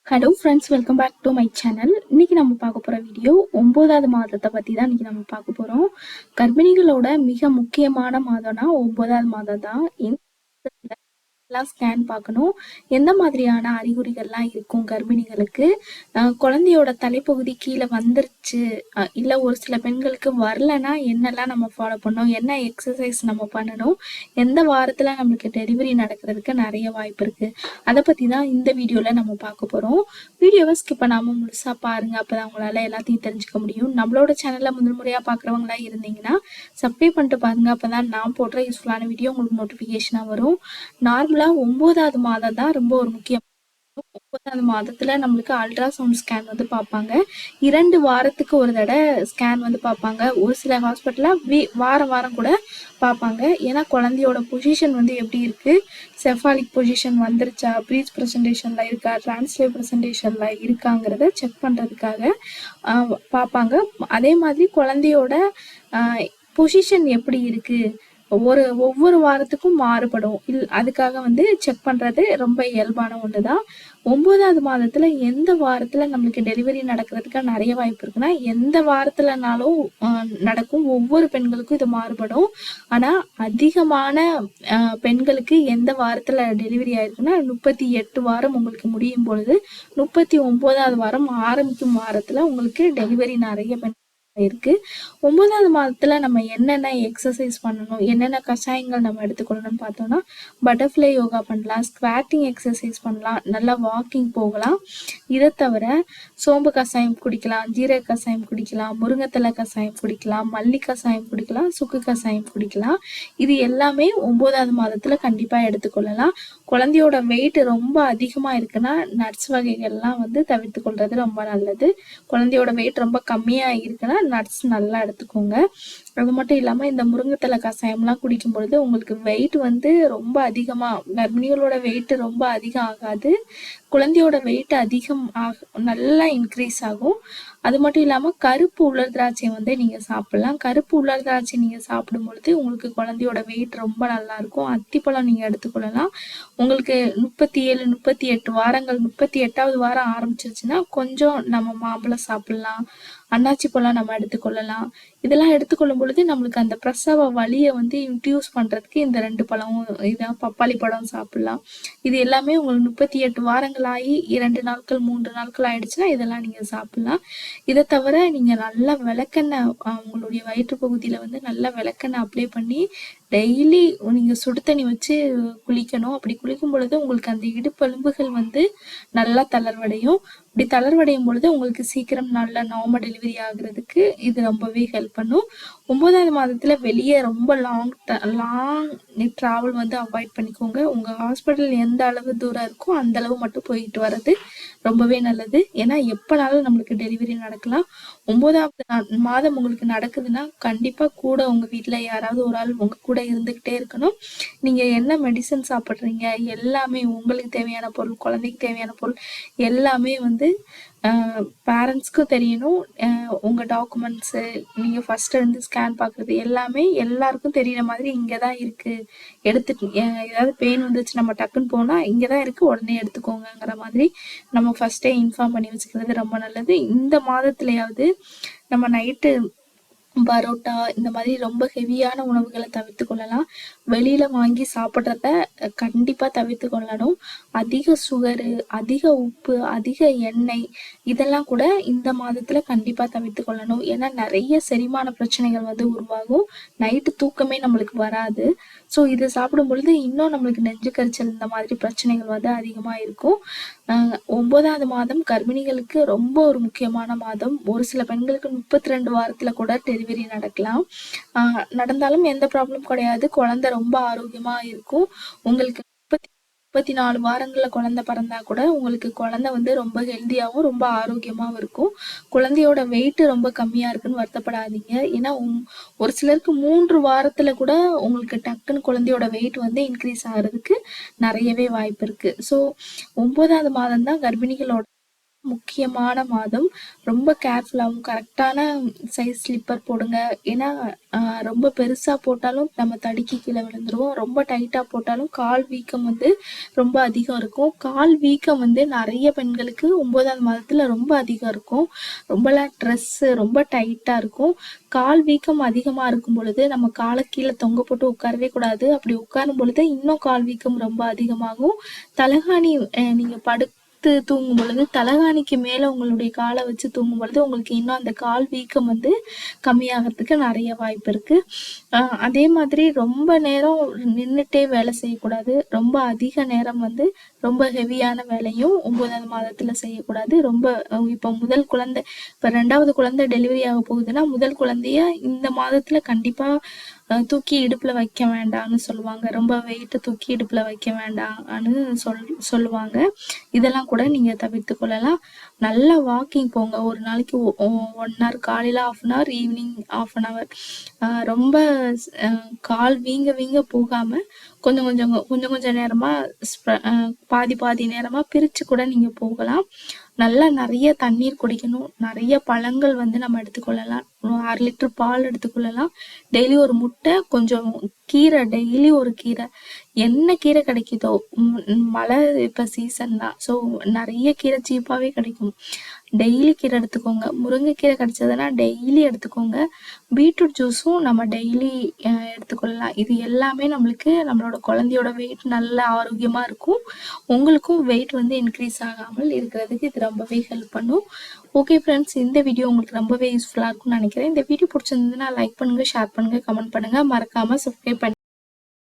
Hello friends, welcome back to my channel. இன்னைக்கு நம்ம பார்க்க போகிற வீடியோ 9வது மாதத்தை பற்றி தான் இன்னைக்கு நம்ம பார்க்க போகிறோம். கர்ப்பிணிகளோட மிக முக்கியமான மாதம்னா 9வது மாதம் தான். எல்லாம் ஸ்கேன் பார்க்கணும். எந்த மாதிரியான அறிகுறிகள்லாம் இருக்கும் கர்ப்பிணிகளுக்கு, குழந்தையோட தலைப்பகுதி கீழே வந்துருச்சு இல்லை ஒரு சில பெண்களுக்கு வரலன்னா என்னெல்லாம் நம்ம ஃபாலோ பண்ணணும், என்ன எக்ஸசைஸ் நம்ம பண்ணணும், எந்த வாரத்தில் நம்மளுக்கு டெலிவரி நடக்கிறதுக்கு நிறைய வாய்ப்பு இருக்குது, அதை பற்றி தான் இந்த வீடியோவில் நம்ம பார்க்க போகிறோம். வீடியோவை ஸ்கிப் பண்ணாமல் முழுசாக பாருங்கள், அப்போ தான் உங்களால் எல்லாத்தையும் தெரிஞ்சுக்க முடியும். நம்மளோட சேனலில் முதல் முறையாக பார்க்குறவங்களா இருந்தீங்கன்னா சப்ஸ்கிரைப் பண்ணிட்டு பாருங்கள், அப்போ தான் நான் போடுற யூஸ்ஃபுல்லான வீடியோ உங்களுக்கு நோட்டிஃபிகேஷனாக வரும். நார்மலாக 9வது மாதம் தான் ரொம்ப ஒரு முக்கியம். 9வது மாதத்துல நம்மளுக்கு அல்ட்ராசவுண்ட் ஸ்கேன் வந்து பார்ப்பாங்க. 2 வாரத்துக்கு ஒரு தடவை ஸ்கேன் வந்து பார்ப்பாங்க. ஒரு சில ஹாஸ்பிட்டல்ல வாரம் வாரம் கூட பார்ப்பாங்க. ஏன்னா குழந்தையோட பொசிஷன் வந்து எப்படி இருக்கு, செஃபாலிக் பொசிஷன் வந்துருச்சா, ப்ரீச் ப்ரெசன்டேஷன்ல இருக்கா, டிரான்ஸ்லேவ் ப்ரெசன்டேஷன்ல இருக்காங்கிறத செக் பண்றதுக்காக பார்ப்பாங்க. அதே மாதிரி குழந்தையோட பொசிஷன் எப்படி இருக்கு, ஒவ்வொரு வாரத்துக்கும் மாறுபடும். அதுக்காக வந்து செக் பண்றது ரொம்ப இயல்பான ஒண்ணுதான். 9வது மாதத்துல எந்த வாரத்துல நம்மளுக்கு டெலிவரி நடக்கிறதுக்கு நிறைய வாய்ப்பு இருக்குன்னா, எந்த வாரத்துலனாலும் நடக்கும். ஒவ்வொரு பெண்களுக்கும் இது மாறுபடும். ஆனா அதிகமான பெண்களுக்கு எந்த வாரத்துல டெலிவரி ஆயிருக்குன்னா 38 வாரம் உங்களுக்கு முடியும் பொழுது 39வது வாரம் ஆரம்பிக்கும் வாரத்துல உங்களுக்கு டெலிவரி நிறைய பெண் இருக்கு. 9வது மாதத்துல நம்ம என்னென்ன எக்ஸசைஸ் பண்ணணும், என்னென்ன கஷாயங்கள் நம்ம எடுத்துக்கொள்ளணும்னு பார்த்தோம்னா, பட்டர்ஃப்ளை யோகா பண்ணலாம், ஸ்குவாட்டிங் எக்ஸசைஸ் பண்ணலாம், நல்லா வாக்கிங் போகலாம். இதை தவிர சோம்பு கஷாயம் குடிக்கலாம், ஜீரக கஷாயம் குடிக்கலாம், முருங்கைத்தலை கஷாயம் குடிக்கலாம், மல்லி கஷாயம் குடிக்கலாம், சுக்கு கஷாயம் குடிக்கலாம். இது எல்லாமே 9வது மாதத்துல கண்டிப்பா எடுத்துக்கொள்ளலாம். குழந்தையோட வெயிட் ரொம்ப அதிகமா இருக்குன்னா நட்ஸ் வகைகள்லாம் வந்து தவிர்த்து கொள்றது ரொம்ப நல்லது. குழந்தையோட வெயிட் ரொம்ப கம்மியா இருக்குன்னா நட்ஸ் நல்லா எடுத்துக்கோங்க. அது மட்டும் இல்லாமல் இந்த முருங்கைத்தலை கஷாயம்லாம் குடிக்கும் பொழுது உங்களுக்கு வெயிட் வந்து ரொம்ப அதிகமாக, கர்ப்பிணிகளோட வெயிட் ரொம்ப அதிகம் ஆகாது, குழந்தையோட வெயிட் அதிகம் நல்லா இன்க்ரீஸ் ஆகும். அது மட்டும் இல்லாமல் கருப்பு உலர் திராட்சை வந்து நீங்கள் சாப்பிட்லாம். கருப்பு உலர் திராட்சை நீங்கள் சாப்பிடும் பொழுது உங்களுக்கு குழந்தையோட வெயிட் ரொம்ப நல்லா இருக்கும். அத்திப்பழம் நீங்கள் எடுத்துக்கொள்ளலாம். உங்களுக்கு 37 38 வாரங்கள் 38வது வாரம் ஆரம்பிச்சிருச்சுன்னா கொஞ்சம் நம்ம மாம்பழம் சாப்பிட்லாம், அன்னாச்சி பழம் நம்ம எடுத்துக்கொள்ளலாம். இதெல்லாம் எடுத்துக்கொள்ளும் பொழுது நம்மளுக்கு அந்த பிரசவ வலியை வந்து இன்டியூஸ் பண்றதுக்கு இந்த 2 பழமும், இதான் பப்பாளி பழம் சாப்பிடலாம். இது எல்லாமே உங்களுக்கு 38 வாரங்கள் ஆகி 2 நாட்கள் 3 நாட்கள் ஆயிடுச்சுன்னா இதெல்லாம் நீங்க சாப்பிடலாம். இதை தவிர நீங்க நல்லா விளக்கெண்ணெய் உங்களுடைய வயிற்று பகுதியில வந்து நல்லா விளக்கெண்ணெய் அப்ளை பண்ணி டெய்லி நீங்க சுடு தண்ணி வச்சு குளிக்கணும். அப்படி குளிக்கும் பொழுது உங்களுக்கு அந்த இடுப்பெலும்புகள் வந்து நல்லா தளர்வடையும். இப்படி தளர்வடையும் பொழுது உங்களுக்கு சீக்கிரம் நல்ல நார்மல் டெலிவரி ஆகுறதுக்கு இது ரொம்பவே ஹெல்ப் பண்ணும். 9வது மாதத்துல வெளியே ரொம்ப லாங் டிராவல் வந்து அவாய்ட் பண்ணிக்கோங்க. உங்க ஹாஸ்பிட்டல் எந்த அளவு தூரம் இருக்கோ அந்த அளவு மட்டும் போயிட்டு வர்றது ரொம்பவே நல்லது. ஏன்னா எப்பனாலும் நம்மளுக்கு டெலிவரி நடக்கலாம். 9வது மாதம் உங்களுக்கு நடக்குதுன்னா கண்டிப்பா கூட உங்க வீட்டுல யாராவது ஒரு ஆள் உங்க கூட இருந்துகிட்டே இருக்கணும். நீங்க என்ன மெடிசன் சாப்பிட்றீங்க, எல்லாமே உங்களுக்கு தேவையான பொருள், குழந்தைக்கு தேவையான பொருள் எல்லாமே வந்து பேரண்ட்ஸ்க்கும் தெரியணும். உங்க டாக்குமெண்ட்ஸு, நீங்க ஃபர்ஸ்ட் வந்து ஸ்கேன் பார்க்குறது எல்லாமே எல்லாருக்கும் தெரியிற மாதிரி இங்கே தான் இருக்கு, எடுத்துட்டு ஏதாவது பெயின் வந்துச்சு நம்ம டக்குன்னு போனால் இங்கே தான் இருக்கு உடனே எடுத்துக்கோங்கிற மாதிரி நம்ம ஃபர்ஸ்டே இன்ஃபார்ம் பண்ணி வச்சுக்கிறது ரொம்ப நல்லது. இந்த மாதத்துலயாவது நம்ம நைட்டு பரோட்டா இந்த மாதிரி ரொம்ப ஹெவியான உணவுகளை தவிர்த்து கொள்ளலாம். வெளியில வாங்கி சாப்பிட்றத கண்டிப்பா தவிர்த்து கொள்ளணும். அதிக சுகரு, அதிக உப்பு, அதிக எண்ணெய் இதெல்லாம் கூட இந்த மாதத்துல கண்டிப்பா தவிர்த்து கொள்ளணும். ஏன்னா நிறைய செரிமான பிரச்சனைகள் வந்து உருவாகும். நைட்டு தூக்கமே நம்மளுக்கு வராது. ஸோ இது சாப்பிடும் பொழுது இன்னும் நம்மளுக்கு நெஞ்சு கரிச்சல் இந்த மாதிரி பிரச்சனைகள் வந்து அதிகமா இருக்கும். 9வது மாதம் கர்ப்பிணிகளுக்கு ரொம்ப ஒரு முக்கியமான மாதம். ஒரு சில பெண்களுக்கு 32 வாரத்துல கூட டெலிவரி நடக்கலாம். நடந்தாலும் எந்த ப்ராப்ளம் கிடையாது, குழந்தை ரொம்ப ஆரோக்கியமா இருக்கும். உங்களுக்கு 34 வாரங்கள்ல குழந்தை பிறந்தா கூட உங்களுக்கு குழந்தை வந்து ரொம்ப ஹெல்த்தியாகவும் ரொம்ப ஆரோக்கியமாகவும் இருக்கும். குழந்தையோட வெயிட் ரொம்ப கம்மியா இருக்குன்னு வருத்தப்படாதீங்க. ஏன்னா ஒரு சிலருக்கு 3 வாரத்துல கூட உங்களுக்கு டக்குன்னு குழந்தையோட வெயிட் வந்து இன்க்ரீஸ் ஆகிறதுக்கு நிறையவே வாய்ப்பு இருக்கு. ஸோ 9வது மாதம் தான் கர்ப்பிணிகளோட முக்கியமான மாதம். ரொம்ப கேர்ஃபுல்லாவும் கரெக்டான சைஸ் ஸ்லிப்பர் போடுங்க. ஏன்னா ரொம்ப பெருசா போட்டாலும் நம்ம தடுக்கி கீழ விழுந்துருவோம். ரொம்ப டைட்டா போட்டாலும் கால் வீக்கம் வந்து ரொம்ப அதிகம் இருக்கும். கால் வீக்கம் வந்து நெறைய பெண்களுக்கு 9ஆவது மாதத்துல ரொம்ப அதிகம் இருக்கும். ரொம்பலாம் ட்ரெஸ்ஸு ரொம்ப டைட்டா இருக்கும். கால் வீக்கம் அதிகமா இருக்கும் பொழுது நம்ம கால கீழ தொங்க போட்டு உட்காரவே கூடாது. அப்படி உட்காரும் பொழுது இன்னும் கால் வீக்கம் ரொம்ப அதிகமாகும். தலகாணி நீங்க தூங்கும் பொழுது தலகாணிக்கு மேல உங்களுடைய காலை வச்சு தூங்கும் பொழுது உங்களுக்கு இன்னும் அந்த கால் வீக்கம் வந்து கம்மியாகிறதுக்கு நிறைய வாய்ப்பு இருக்கு. அதே மாதிரி ரொம்ப நேரம் நின்றுட்டே வேலை செய்யக்கூடாது. ரொம்ப அதிக நேரம் வந்து ரொம்ப ஹெவியான வேலையும் 9ஆவது மாதத்துல செய்யக்கூடாது. ரொம்ப இப்போ முதல் குழந்தை இப்போ 2வது குழந்தை டெலிவரி ஆக போகுதுன்னா முதல் குழந்தைய இந்த மாதத்துல கண்டிப்பா தூக்கி இடுப்புல வைக்க வேண்டாம்னு சொல்லுவாங்க. ரொம்ப வெயிட்டை தூக்கி இடுப்புல வைக்க வேண்டாம்னு சொல்லுவாங்க. இதெல்லாம் கூட நீங்க தவிர்த்து கொள்ளலாம். நல்லா வாக்கிங் போங்க. ஒரு நாளைக்கு 1 hour, காலையில 1/2 hour, ஈவினிங் 1/2 hour. ரொம்ப கால் வீங்க வீங்க போகாம கொஞ்சம் நேரமா பாதி நேரமா பிரிச்சு கூட நீங்க போகலாம். நல்லா நிறைய தண்ணீர் குடிக்கணும். நிறைய பழங்கள் வந்து நம்ம எடுத்துக்கொள்ளலாம். 1/2 லிட்டர் பால் எடுத்துக்கொள்ளலாம். டெய்லி ஒரு முட்டை, கொஞ்சம் கீரை, டெய்லி ஒரு கீரை. என்ன கீரை கிடைக்குதோ, மழை இப்ப சீசன் தான், ஸோ நிறைய கீரை சீப்பாவே கிடைக்கும். டெய்லி கீரை எடுத்துக்கோங்க. முருங்கைக்கீரை கிடைச்சதுன்னா டெய்லி எடுத்துக்கோங்க. பீட்ரூட் ஜூஸும் நம்ம டெய்லி எடுத்துக்கொள்ளலாம். இது எல்லாமே நம்மளுக்கு நம்மளோட குழந்தையோட வெயிட் நல்ல ஆரோக்கியமா இருக்கும். உங்களுக்கும் வெயிட் வந்து இன்க்ரீஸ் ஆகாமல் இருக்கிறதுக்கு இது ரொம்பவே ஹெல்ப் பண்ணும். ஓகே ஃப்ரெண்ட்ஸ், இந்த வீடியோ உங்களுக்கு ரொம்பவே யூஸ்ஃபுல்லாக இருக்கும்னு நினைக்கிறேன். இந்த வீடியோ பிடிச்சிருந்ததுன்னா லைக் பண்ணுங்க, ஷேர் பண்ணுங்க, கமெண்ட் பண்ணுங்க. மறக்காம சப்ஸ்கிரைப் பண்ணி